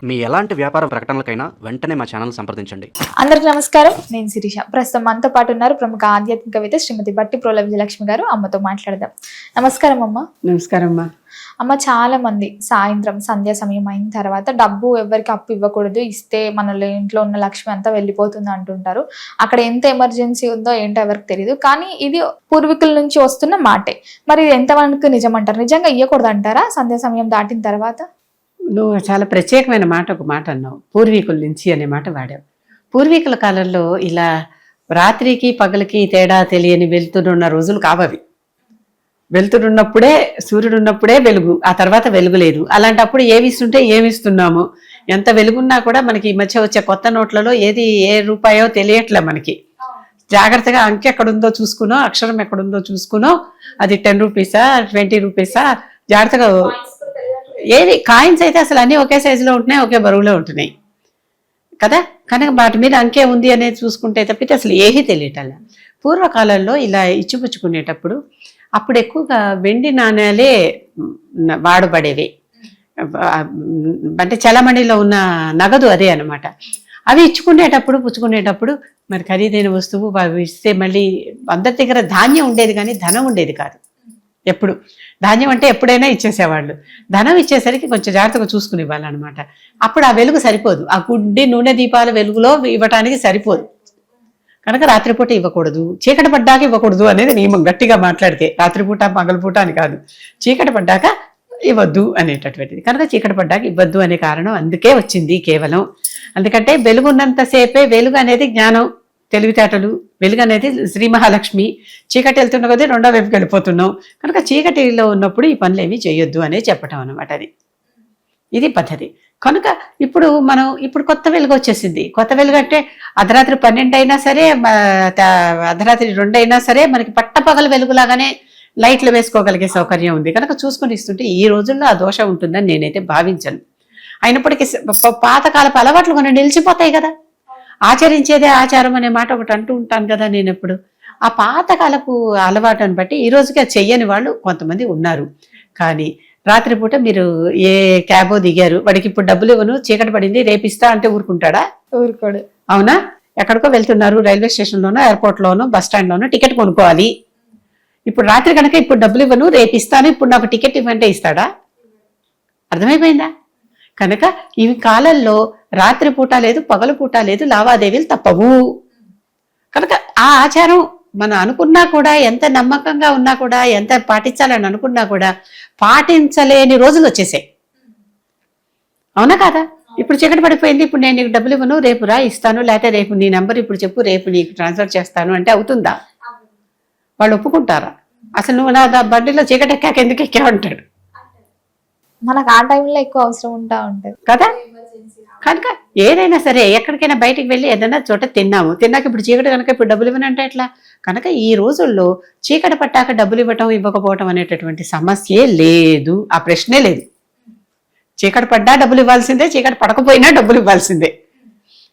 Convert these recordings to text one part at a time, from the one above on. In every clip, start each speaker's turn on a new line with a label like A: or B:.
A: మీ ఎలాంటి వ్యాపార ప్రకటనలకైనా వెంటనే మా ఛానల్ సంప్రదించండి.
B: అందరికి నమస్కారం. నేను శిరీష. ప్రస్తుతం మనతో పాటు ఉన్నారు ప్రముఖ ఆధ్యాత్మికవేత్త శ్రీమతి బట్టి ప్రోల విజయలక్ష్మి గారు. అమ్మతో మాట్లాడదాం. నమస్కారం అమ్మ.
C: నమస్కారం అమ్మా.
B: అమ్మ, చాలా మంది సాయంత్రం సంధ్యా సమయం అయిన తర్వాత డబ్బు ఎవరికి అప్పు ఇవ్వకూడదు, ఇస్తే మన ఇంట్లో ఉన్న లక్ష్మి అంతా వెళ్ళిపోతుంది అంటుంటారు. అక్కడ ఎంత ఎమర్జెన్సీ ఉందో ఏంటో ఎవరికి తెలియదు. కానీ ఇది పూర్వీకుల నుంచి వస్తున్న మాటే. మరి ఇది ఎంతవరకు నిజం అంటారు? నిజంగా ఇవ్వకూడదు అంటారా సంధ్యా సమయం దాటిన తర్వాత?
C: నువ్వు చాలా ప్రత్యేకమైన ఒక మాట అన్నావు. పూర్వీకుల నుంచి అనే మాట వాడావు. పూర్వీకుల కాలంలో ఇలా రాత్రికి పగలకి తేడా తెలియని వెలుతురున్న రోజులు కావవి. వెలుతురున్నప్పుడే, సూర్యుడు ఉన్నప్పుడే వెలుగు, ఆ తర్వాత వెలుగు లేదు. అలాంటప్పుడు ఏమిస్తుంటే ఏమిస్తున్నాము, ఎంత వెలుగున్నా కూడా మనకి ఈ మధ్య వచ్చే కొత్త నోట్లలో ఏది ఏ రూపాయో తెలియట్లే. మనకి జాగ్రత్తగా అంకె ఎక్కడుందో చూసుకునో, అక్షరం ఎక్కడుందో చూసుకునో, అది 10 రూపీసా 20 రూపీసా జాగ్రత్తగా. ఏది కాయిన్స్ అయితే అసలు అన్నీ ఒకే సైజులో ఉంటున్నాయి, ఒకే బరువులో ఉంటున్నాయి కదా. కనుక వాటి మీద అంకే ఉంది అనేది చూసుకుంటే తప్పితే అసలు ఏమీ తెలియటల్లా. పూర్వకాలంలో ఇలా ఇచ్చిపుచ్చుకునేటప్పుడు అప్పుడు ఎక్కువగా వెండి నాణ్యాలే వాడబడేవి. అంటే చలమణిలో ఉన్న నగదు అదే అనమాట. అవి ఇచ్చుకునేటప్పుడు పుచ్చుకునేటప్పుడు మరి ఖరీదైన వస్తువు ఇస్తే మళ్ళీ అందరి దగ్గర ధాన్యం ఉండేది కానీ ధనం ఉండేది కాదు. ఎప్పుడు ధాన్యం అంటే ఎప్పుడైనా ఇచ్చేసేవాళ్ళు. ధనం ఇచ్చేసరికి కొంచెం జాగ్రత్తగా చూసుకుని ఇవ్వాలన్నమాట. అప్పుడు ఆ వెలుగు సరిపోదు, ఆ గుడ్డి నూనె దీపాల వెలుగులో ఇవ్వటానికి సరిపోదు. కనుక రాత్రిపూట ఇవ్వకూడదు, చీకటి పడ్డాక ఇవ్వకూడదు అనేది నియమం. గట్టిగా మాట్లాడితే రాత్రిపూట పగలపూట అని కాదు, చీకటి పడ్డాక ఇవ్వద్దు అనేటటువంటిది. కనుక చీకటి పడ్డాక ఇవ్వద్దు అనే కారణం అందుకే వచ్చింది కేవలం. ఎందుకంటే వెలుగున్నంతసేపే వెలుగు అనేది జ్ఞానం, తెలివితేటలు. వెలుగు అనేది శ్రీ మహాలక్ష్మి. చీకటి వెళ్తున్న కొద్దీ రెండో వైపుకి వెళ్ళిపోతున్నాం. కనుక చీకటిలో ఉన్నప్పుడు ఈ పనులు ఏమీ చేయొద్దు అనే చెప్పటం అనమాట. ఇది పద్ధతి. కనుక ఇప్పుడు కొత్త వెలుగు వచ్చేసింది. కొత్త వెలుగు అంటే అర్ధరాత్రి 12 అయినా సరే, అర్ధరాత్రి 2 అయినా సరే మనకి పట్టపగల వెలుగులాగానే లైట్లు వేసుకోగలిగే సౌకర్యం ఉంది. కనుక చూసుకొని ఇస్తుంటే ఈ రోజుల్లో ఆ దోషం ఉంటుందని నేనైతే భావించను. అయినప్పటికీ పాతకాలపు అలవాట్లు కొన్ని నిలిచిపోతాయి కదా. ఆచరించేదే ఆచారం అనే మాట ఒకటి అంటూ ఉంటాను కదా నేను ఎప్పుడు. ఆ పాతకాలపు అలవాటుని బట్టి ఈ రోజుకి చెయ్యని వాళ్ళు కొంతమంది ఉన్నారు. కానీ రాత్రిపూట మీరు ఏ క్యాబో దిగారు, వాడికి ఇప్పుడు డబ్బులు ఇవ్వను, చీకటి పడింది రేపిస్తా అంటే ఊరుకుంటాడా?
B: ఊరుకోడు.
C: అవునా? ఎక్కడికో వెళ్తున్నారు, రైల్వే స్టేషన్లోనో ఎయిర్పోర్ట్లోనో బస్ స్టాండ్లోనో టికెట్ కొనుక్కోవాలి. ఇప్పుడు రాత్రి కనుక ఇప్పుడు డబ్బులు ఇవ్వను రేపిస్తాను, ఇప్పుడు నాకు టికెట్ ఇవ్వంటే ఇస్తాడా? అర్థమైపోయిందా? కనుక ఈ కాలంలో రాత్రిపూట లేదు, పగలుపూట లేదు, లావాదేవీలు తప్పవు. కనుక ఆ ఆచారం మనం అనుకున్నా కూడా, ఎంత నమ్మకంగా ఉన్నా కూడా, ఎంత పాటించాలని అనుకున్నా కూడా పాటించలేని రోజులు వచ్చేసాయి. అవునా కాదా? ఇప్పుడు చీకటి పడిపోయింది, ఇప్పుడు నేను నీకు డబ్బులు ఇవ్వను, రేపు రా ఇస్తాను, లేకపోతే రేపు నీ నెంబర్ ఇప్పుడు చెప్పు, రేపు నీకు ట్రాన్స్ఫర్ చేస్తాను అంటే అవుతుందా? వాళ్ళు ఒప్పుకుంటారా? అసలు నువ్వు నా బండిలో చీకటి ఎక్కాక ఎందుకు ఎక్కావంటాడు.
B: మనకు ఆ టైంలో ఎక్కువ అవసరం ఉంటుంది
C: కదా. కనుక ఏదైనా సరే ఎక్కడికైనా బయటికి వెళ్ళి ఏదైనా చోట తిన్నాక ఇప్పుడు చీకటి కనుక ఇప్పుడు డబ్బులు ఇవ్వనంటే ఎట్లా? కనుక ఈ రోజుల్లో చీకటి పట్టాక డబ్బులు ఇవ్వకపోవటం అనేటటువంటి సమస్యే లేదు, ఆ ప్రశ్నే లేదు. చీకటి పడ్డా డబ్బులు ఇవ్వాల్సిందే, చీకటి పడకపోయినా డబ్బులు ఇవ్వాల్సిందే.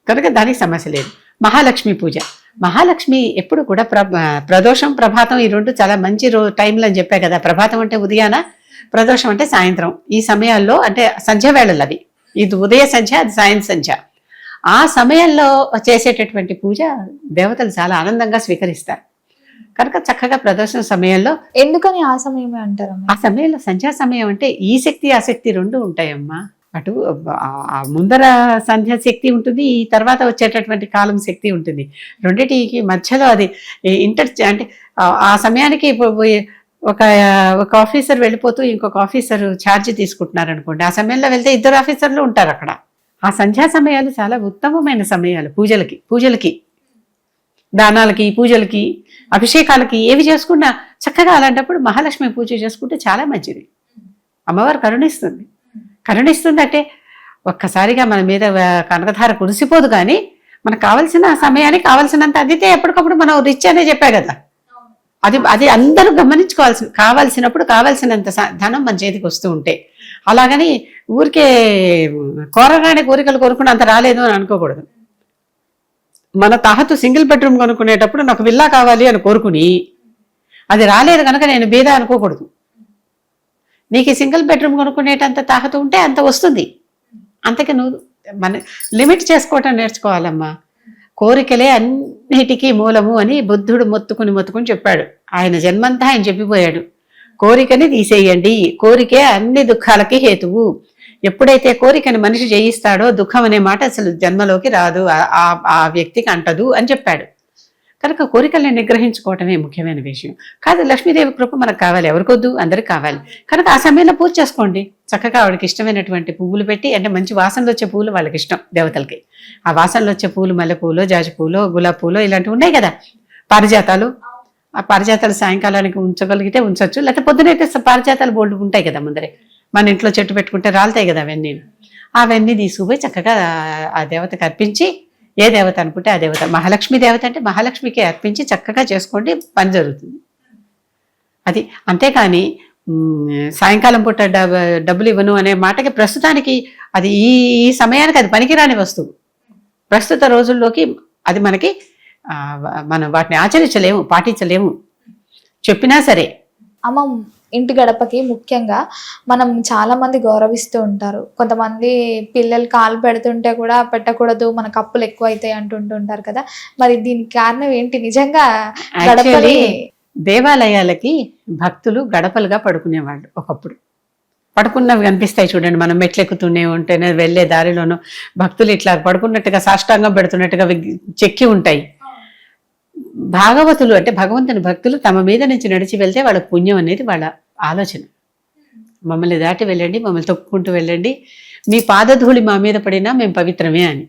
C: కనుక దానికి సమస్య లేదు. మహాలక్ష్మి పూజ, మహాలక్ష్మి ఎప్పుడు కూడా ప్రదోషం ప్రభాతం ఈ రెండు చాలా మంచి టైంలో అని చెప్పా కదా. ప్రభాతం అంటే ఉదయాన, ప్రదోషం అంటే సాయంత్రం. ఈ సమయాల్లో అంటే సంధ్య వేళలు అవి. ఇది ఉదయ సంధ్య, అది సాయం సంధ్య. ఆ సమయంలో చేసేటటువంటి పూజ దేవతలు చాలా ఆనందంగా స్వీకరిస్తారు. కనుక చక్కగా ప్రదోషం సమయంలో.
B: ఎందుకని ఆ సమయమే అంటారు?
C: ఆ సమయంలో సంధ్యా సమయం అంటే ఈ శక్తి ఆ శక్తి రెండు ఉంటాయమ్మా. అటు ముందర సంధ్యా శక్తి ఉంటుంది, ఈ తర్వాత వచ్చేటటువంటి కాలం శక్తి ఉంటుంది. రెండింటికి మధ్యలో అది అంటే ఆ సమయానికి ఒక ఆఫీసర్ వెళ్ళిపోతూ ఇంకొక ఆఫీసర్ ఛార్జ్ తీసుకుంటున్నారు అనుకోండి. ఆ సమయంలో వెళ్తే 2 ఆఫీసర్లు ఉంటారు అక్కడ. ఆ సంధ్యా సమయాలు చాలా ఉత్తమమైన సమయాలు పూజలకి, దానాలకి, పూజలకి, అభిషేకాలకి, ఏవి చేసుకున్నా చక్కగా. అలాంటప్పుడు మహాలక్ష్మి పూజ చేసుకుంటే చాలా మంచిది. అమ్మవారు కరుణిస్తుంది అంటే ఒక్కసారిగా మన మీద కనకధార కురిసిపోదు, కానీ మనకు కావలసిన సమయానికి కావలసినంత అందితే ఎప్పటికప్పుడు మనం రిచ్ అనే చెప్పా కదా. అది అందరూ కావాల్సినప్పుడు కావాల్సినంత ధనం మన చేతికి వస్తూ ఉంటే. అలాగని ఊరికే కోరగానే కోరికలు కోరుకుని అంత రాలేదు అని అనుకోకూడదు. మన తాహతు సింగిల్ బెడ్రూమ్ కొనుక్కునేటప్పుడు నాకు విల్లా కావాలి అని కోరుకుని అది రాలేదు కనుక నేను బీద అనుకోకూడదు. నీకు సింగిల్ బెడ్రూమ్ కొనుక్కునేటంత తాహతు ఉంటే అంత వస్తుంది. అంతకే నువ్వు మన లిమిట్ చేసుకోవటం నేర్చుకోవాలమ్మా. కోరికలే అన్నిటికీ మూలము అని బుద్ధుడు మొత్తుకుని చెప్పాడు. ఆయన జన్మంతా ఆయన చెప్పిపోయాడు, కోరికని తీసేయండి, కోరికే అన్ని దుఃఖాలకి హేతువు. ఎప్పుడైతే కోరికని మనిషి జయిస్తాడో దుఃఖం అనే మాట అసలు జన్మలోకి రాదు, ఆ వ్యక్తికి అంటదు అని చెప్పాడు. కనుక కోరికల్ని నిగ్రహించుకోవటమే ముఖ్యమైన విషయం. కాదు, లక్ష్మీదేవి కృప మనకు కావాలి, ఎవరికొద్దు, అందరికి కావాలి. కనుక ఆ సమయంలో పూజ చేసుకోండి. చక్కగా ఆవిడకి ఇష్టమైనటువంటి పువ్వులు పెట్టి, అంటే మంచి వాసనలు వచ్చే పువ్వులు వాళ్ళకి ఇష్టం దేవతలకి. ఆ వాసనలు వచ్చే పువ్వులు మల్లెపూలు, జాజి పూలు, గులాబీ పూలు ఇలాంటివి ఉన్నాయి కదా, పారిజాతాలు. ఆ పారిజాతాలు సాయంకాలానికి ఉంచగలిగితే ఉంచవచ్చు, లేకపోతే పొద్దునైతే పారిజాతాలు బోల్డ్ ఉంటాయి కదా ముందరే, మన ఇంట్లో చెట్టు పెట్టుకుంటే రాలుతాయి కదా అవన్నీ తీసుకుపోయి చక్కగా ఆ దేవతకి అర్పించి, ఏ దేవత అనుకుంటే ఆ దేవత, మహాలక్ష్మి దేవత అంటే మహాలక్ష్మికి అర్పించి చక్కగా చేసుకోండి, పని జరుగుతుంది. అది అంతేకాని సాయంకాలం పూట డబ్బులు ఇవ్వను అనే మాటకి ప్రస్తుతానికి అది ఈ సమయానికి అది పనికిరాని వస్తువు. ప్రస్తుత రోజుల్లోకి అది మనకి మనం వాటిని ఆచరించలేము, పాటించలేము, చెప్పినా సరే.
B: అమ్మ, ఇంటి గడపకి ముఖ్యంగా మనం చాలా మంది గౌరవిస్తూ ఉంటారు. కొంతమంది పిల్లలు కాలు పెడుతుంటే కూడా పెట్టకూడదు, మనకు అప్పులు ఎక్కువ అవుతాయి అంటుంటుంటారు కదా. మరి దీనికి కారణం ఏంటి? నిజంగా గడపని
C: దేవాలయాలకి భక్తులు గడపలుగా పడుకునేవాళ్ళు. ఒకప్పుడు పడుకున్నవి కనిపిస్తాయి చూడండి, మనం మెట్లెక్కుతూనే ఉంటేనే వెళ్లే దారిలోనూ భక్తులు ఇట్లా పడుకున్నట్టుగా సాష్టాంగం పెడుతున్నట్టుగా చెక్కి ఉంటాయి. భాగవతులు అంటే భగవంతుని భక్తులు తమ మీద నుంచి నడిచి వెళ్తే వాళ్ళ పుణ్యం అనేది వాళ్ళ ఆలోచన. మమ్మల్ని దాటి వెళ్ళండి, మమ్మల్ని తొక్కుకుంటూ వెళ్ళండి, మీ పాదధూళి మా మీద పడినా మేము పవిత్రమే అని.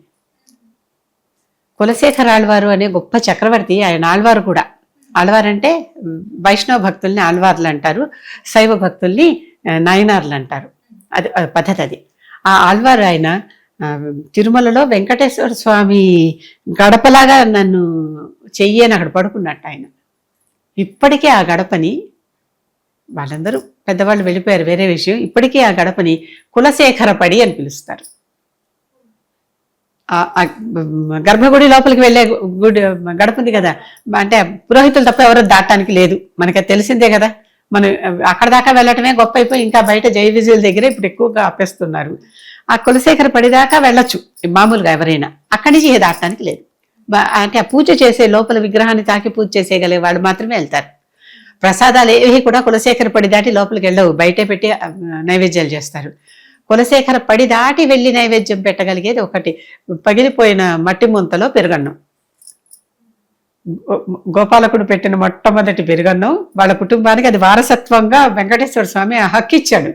C: కులశేఖర ఆళ్వారు అనే గొప్ప చక్రవర్తి, ఆయన ఆళ్వారు కూడా. ఆళ్వారు అంటే వైష్ణవ భక్తుల్ని ఆళ్వార్లు అంటారు, శైవ భక్తుల్ని నాయనార్లు అంటారు. అది పద్ధతి. అది ఆ ఆళ్వారు ఆయన తిరుమలలో వెంకటేశ్వర స్వామి గడపలాగా నన్ను చెయ్యి అని అక్కడ పడుకున్నట్టు ఆయన. ఇప్పటికీ ఆ గడపని, వాళ్ళందరూ పెద్దవాళ్ళు వెళ్ళిపోయారు వేరే విషయం, ఇప్పటికీ ఆ గడపని కులశేఖర పడి అని పిలుస్తారు. గర్భగుడి లోపలికి వెళ్ళే గుడి గడప ఉంది కదా, అంటే పురోహితులు తప్ప ఎవరో దాటానికి లేదు, మనకి తెలిసిందే కదా. మనం అక్కడ దాకా వెళ్ళటమే గొప్ప అయిపోయి ఇంకా బయట జై విజయుల దగ్గర ఇప్పుడు ఎక్కువగా ఆపేస్తున్నారు. ఆ కులశేఖర పడిదాకా వెళ్ళొచ్చు మామూలుగా ఎవరైనా, అక్కడి నుంచి ఏ దాటానికి లేదు. అంటే ఆ పూజ చేసే లోపల విగ్రహాన్ని తాకి పూజ చేసేయగలే వాళ్ళు మాత్రమే వెళ్తారు. ప్రసాదాలు ఏవి కూడా కులశేఖర పడి దాటి లోపలికి వెళ్ళవు, బయటే పెట్టి నైవేద్యాలు చేస్తారు. కులశేఖర పడి దాటి వెళ్ళి నైవేద్యం పెట్టగలిగేది ఒకటి, పగిలిపోయిన మట్టి ముంతలో పెరుగన్నం. గోపాలకుడు పెట్టిన మొట్టమొదటి పెరుగన్నం వాళ్ళ కుటుంబానికి అది వారసత్వంగా వెంకటేశ్వర స్వామి హక్కిచ్చాడు.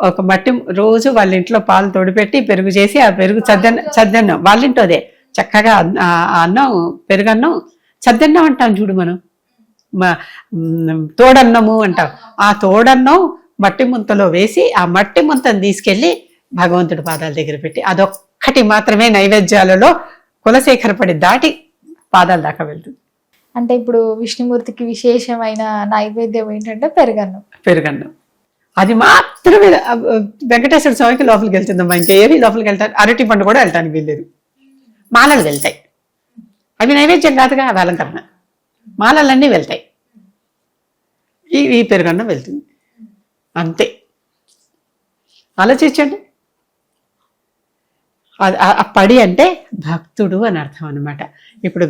C: ఒక మట్టి రోజు వాళ్ళ ఇంట్లో పాలు తోడిపెట్టి పెరుగు చేసి, ఆ పెరుగు చద్దన్నం వాళ్ళ ఇంట్లోదే చక్కగా ఆ అన్నం పెరుగన్నం చద్దన్నం అంటాం చూడు మనం, తోడన్నము అంటాం. ఆ తోడన్నం మట్టి ముంతలో వేసి ఆ మట్టి ముంతను తీసుకెళ్లి భగవంతుడి పాదాల దగ్గర పెట్టి, అదొక్కటి మాత్రమే నైవేద్యాలలో కులశేఖర పడి దాటి పాదాల దాకా వెళ్తుంది.
B: అంటే ఇప్పుడు విష్ణుమూర్తికి విశేషమైన నైవేద్యం ఏంటంటే పెరుగన్నం.
C: అది మాత్రమే వెంకటేశ్వర స్వామికి లోపలికి వెళ్తుందమ్మా, ఇంకా ఏవి లోపలికి వెళ్తారు. అరటి పండు కూడా వెళ్ళటానికి వీల్లేదు, మాలలు వెళ్తాయి. అవి నైవేద్యం కాదుగా, అవి అలంకరణ. మాలలన్నీ వెళ్తాయి, ఈ పెరుగన్నం వెళ్తుంది అంతే. ఆలోచించండి. ఆ పడి అంటే భక్తుడు అని అర్థం అనమాట. ఇప్పుడు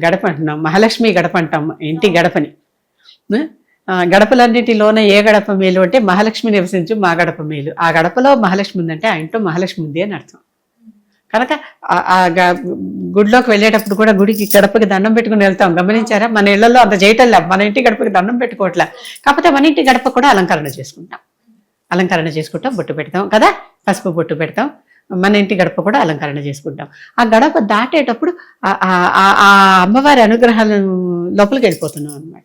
C: గడప అంటున్నాం, మహాలక్ష్మి గడప అంటాం, ఇంటి గడపని. గడపలన్నిటిలోనే ఏ గడప మేలు అంటే మహాలక్ష్మి నివసించు మా గడప మేలు. ఆ గడపలో మహాలక్ష్మి ఉందంటే ఆ ఇంట్లో మహాలక్ష్మి ఉంది అని అర్థం. కనుక ఆ గుడిలోకి వెళ్ళేటప్పుడు కూడా గుడికి గడపకి దండం పెట్టుకుని వెళ్తాం, గమనించారా? మన ఇళ్లలో అంత చేయటంలే, మన ఇంటి గడపకి దండం పెట్టుకోవట్లే. కాకపోతే మన ఇంటి గడప కూడా అలంకరణ చేసుకుంటాం, బొట్టు పెడతాం కదా, పసుపు బొట్టు పెడతాం. మన ఇంటి గడప కూడా అలంకరణ చేసుకుంటాం. ఆ గడప దాటేటప్పుడు ఆ అమ్మవారి అనుగ్రహాల లోపలికి వెళ్ళిపోతున్నాం అనమాట.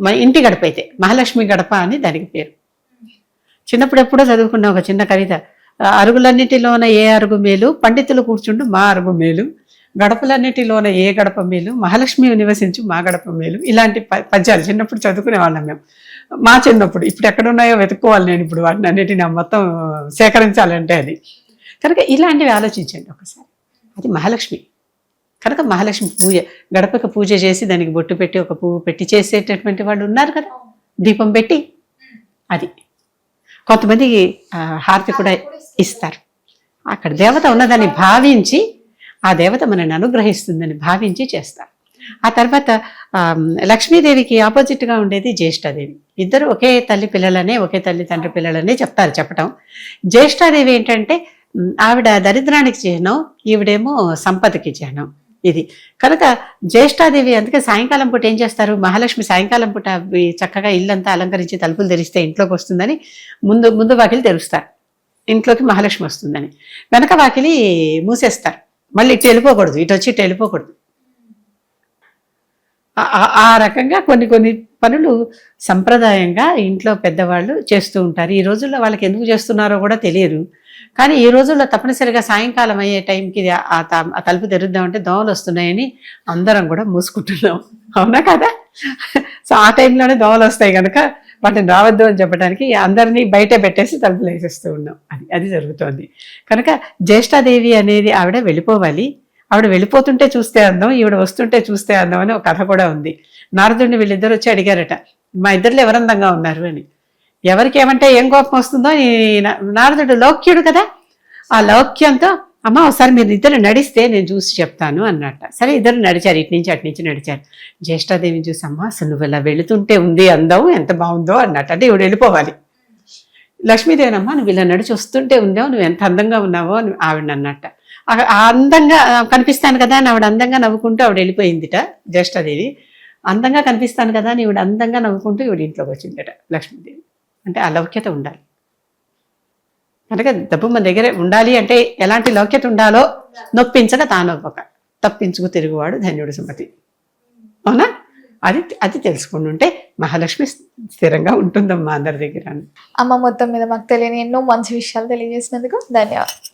C: మన ఇంటి గడప అయితే మహాలక్ష్మి గడప అని దానికి పేరు. చిన్నప్పుడు ఎప్పుడో చదువుకున్న ఒక చిన్న కవిత, అరుగులన్నిటిలోన ఏ అరుగు మేలు, పండితులు కూర్చుండు మా అరుగు మేలు, గడపలన్నిటిలోన ఏ గడప మేలు, మహాలక్ష్మి నివసించు మా గడప మేలు. ఇలాంటి పద్యాలు చిన్నప్పుడు చదువుకునే వాళ్ళం మేము. మా చిన్నప్పుడు, ఇప్పుడు ఎక్కడున్నాయో వెతుక్కోవాలి నేను, ఇప్పుడు వాటిని అన్నిటిని మొత్తం సేకరించాలంటే అది. కనుక ఇలాంటివి ఆలోచించండి ఒకసారి. అది మహాలక్ష్మి. కనుక మహాలక్ష్మి పూజ, గడపకి పూజ చేసి దానికి బొట్టు పెట్టి ఒక పువ్వు పెట్టి చేసేటటువంటి వాళ్ళు ఉన్నారు కదా, దీపం పెట్టి. అది కొంతమందికి హారతి కూడా ఇస్తారు. అక్కడ దేవత ఉన్నదని భావించి ఆ దేవత మనల్ని అనుగ్రహిస్తుందని భావించి చేస్తారు. ఆ తర్వాత లక్ష్మీదేవికి ఆపోజిట్గా ఉండేది జ్యేష్ఠాదేవి. ఇద్దరు ఒకే తల్లి పిల్లలనే, ఒకే తల్లి తండ్రి పిల్లలనే చెప్పటం. జ్యేష్ఠాదేవి ఏంటంటే ఆవిడ దరిద్రానికి చిహ్నం, ఈవిడేమో సంపదకి చిహ్నం. ఇది కనుక జ్యేష్ఠాదేవి, అందుకే సాయంకాలం పూట ఏం చేస్తారు, మహాలక్ష్మి సాయంకాలం పూట చక్కగా ఇల్లంతా అలంకరించి తలుపులు తెరిస్తే ఇంట్లోకి వస్తుందని ముందు వాకిలి తెరుస్తారు, ఇంట్లోకి మహాలక్ష్మి వస్తుందని. వెనక వాకిలి మూసేస్తారు, మళ్ళీ ఇటు వెళ్ళిపోకూడదు, ఇటు వచ్చి ఇటు వెళ్ళిపోకూడదు. ఆ రకంగా కొన్ని పనులు సంప్రదాయంగా ఇంట్లో పెద్దవాళ్ళు చేస్తూ ఉంటారు. ఈ రోజుల్లో వాళ్ళకి ఎందుకు చేస్తున్నారో కూడా తెలియదు. కానీ ఈ రోజుల్లో తప్పనిసరిగా సాయంకాలం అయ్యే టైంకి ఆ తలుపు తెరుద్దామంటే దోమలు వస్తున్నాయని అందరం కూడా మూసుకుంటున్నాం, అవునా కదా? సో ఆ టైంలోనే దోమలు వస్తాయి కనుక వాటిని రావద్దు అని చెప్పడానికి అందరినీ బయట పెట్టేసి తలుపులు వేసేస్తూ ఉన్నాం. అది జరుగుతోంది. కనుక జ్యేష్ఠాదేవి అనేది ఆవిడ వెళ్ళిపోవాలి. ఆవిడ వెళ్ళిపోతుంటే చూస్తే అందం, ఈవిడ వస్తుంటే చూస్తే అందం అని ఒక కథ కూడా ఉంది. నారదుడిని వీళ్ళిద్దరు వచ్చి అడిగారట, మా ఇద్దరిలో ఎవరందంగా ఉన్నారు అని. ఎవరికి ఏమంటే ఏం కోపం వస్తుందో, ఈ నారదుడు లౌక్యుడు కదా, ఆ లౌక్యంతో అమ్మ ఒకసారి మీరు ఇద్దరు నడిస్తే నేను చూసి చెప్తాను అన్నట్ట. సరే ఇద్దరు నడిచారు, ఇటు నుంచి అటు నుంచి నడిచారు. జ్యేష్ఠాదేవిని చూసి అమ్మ అసలు నువ్వు ఇలా వెళుతుంటే ఉంది అందం, ఎంత బాగుందో అన్నట్టు. అంటే ఇవిడు వెళ్ళిపోవాలి. లక్ష్మీదేవినమ్మ నువ్వు ఇలా నడిచి వస్తుంటే ఉందావు, నువ్వు ఎంత అందంగా ఉన్నావో అని ఆవిడ అన్నట్ట. అందంగా కనిపిస్తాను కదా అని ఆవిడ అందంగా నవ్వుకుంటూ ఆవిడ వెళ్ళిపోయిందిట. జ్యేష్ఠాదేవి అందంగా కనిపిస్తాను కదా అని ఈవిడ అందంగా నవ్వుకుంటూ ఈవిడ ఇంట్లోకి వచ్చిందట లక్ష్మీదేవి. అంటే ఆ లౌక్యత ఉండాలి కనుక డబ్బు మన దగ్గర ఉండాలి. అంటే ఎలాంటి లౌక్యత ఉండాలో నొప్పించక తానొప్పక తప్పించుకు తిరుగువాడు ధన్యుడు సుమతి, అవునా? అది తెలుసుకుని ఉంటే మహాలక్ష్మి స్థిరంగా ఉంటుందమ్మా అందరి దగ్గర.
B: అమ్మ మొత్తం మీద మాకు తెలియని ఎన్నో మంచి విషయాలు తెలియజేసినందుకు ధన్యవాదాలు.